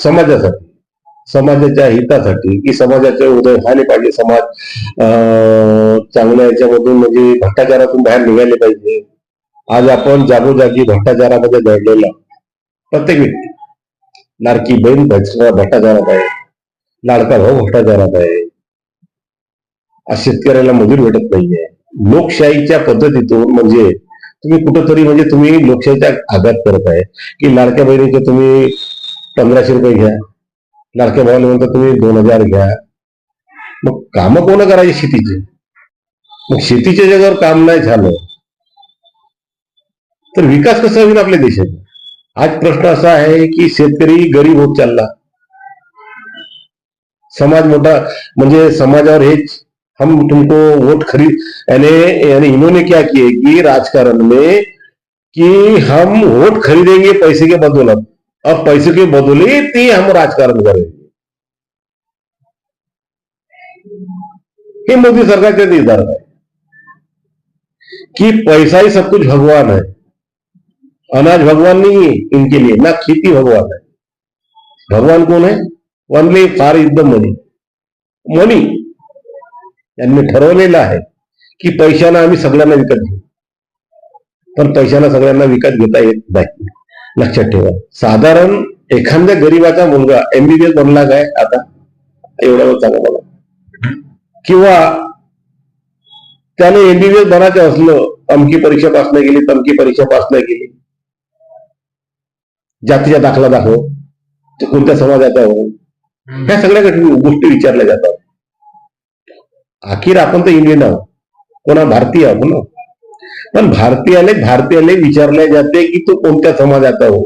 समाजासाठी, समाजाच्या हितासाठी, की समाजाचे उदय व्हायला पाहिजे, समाज चांगल्या याच्यामधून म्हणजे भ्रष्टाचारातून बाहेर निघाले पाहिजे. आज आपण जागोजागी भ्रष्टाचारामध्ये दडलेला प्रत्येक व्यक्ती, लाडकी बहीण भ्रष्टाचारात आहे, लाडका भाऊ भ्रष्टाचारात आहे, आज शेतकऱ्याला मजूर भेटत नाहीये. लोकशाहीच्या पद्धतीतून म्हणजे तुम्ही कुठंतरी म्हणजे तुम्ही लोकशाहीचा आघात करत आहे, की लाडक्या बहिणीचे तुम्ही 1500 रुपये घ्या, लाडक्या भावाला म्हणता तुम्ही 2000 घ्या. मग कामं कोण करायचे शेतीचे? मग शेतीच्या जगावर काम नाही झालं तर विकास कसा होईल आपल्या देशाचा? आज प्रश्न असा आहे की शेतकरी गरीब होत चालला, समाज मोठा म्हणजे समाजावर हेच हम तुमको वोट खरीद यानी इन्होंने क्या किए कि राजकारण में कि हम वोट खरीदेंगे पैसे के बदौलत और पैसे के बदले ते हम राजकारण करेंगे. हे मोदी सरकारचे निर्धार आहे कि पैसा ही सब कुछ भगवान है, अनाज भगवान नहीं है इनके लिए, ना खेती भगवान है. भगवान कौन है? ओनली फॉर इज द मनी. मनी यांनी ठरवलेलं आहे की पैशाला आम्ही सगळ्यांना विकत घेऊ, पण पैशाला सगळ्यांना विकत घेता येत नाही. लक्षात ठेवा. साधारण एखाद्या गरीबाचा मुलगा MBBS बनला काय आता एवढ्यावर सांगा मला, किंवा त्याने MBBS बनायचं असलं, अमकी परीक्षा पास नाही गेली, तमकी परीक्षा पास नाही गेली, जातीचा दाखला दाखव, तो कोणत्या समाजाचा हो, ह्या सगळ्या गोष्टी विचारल्या जातात. अखेर आपण तर इंडियन आहोत, कोणा भारतीय आहोत ना, पण भारतीयाला विचारले जाते की तो कोणत्या समाजाचा हो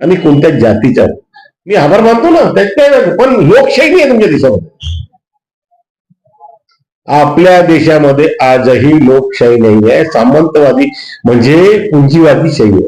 आणि कोणत्या जातीचा हो. मी आभार मानतो ना, त्यात काय, पण लोकशाही नाही आहे तुमच्या देशामध्ये. आपल्या देशामध्ये आजही लोकशाही नाही आहे, सामंतवादी म्हणजे पुंजीवादी शाही आहे.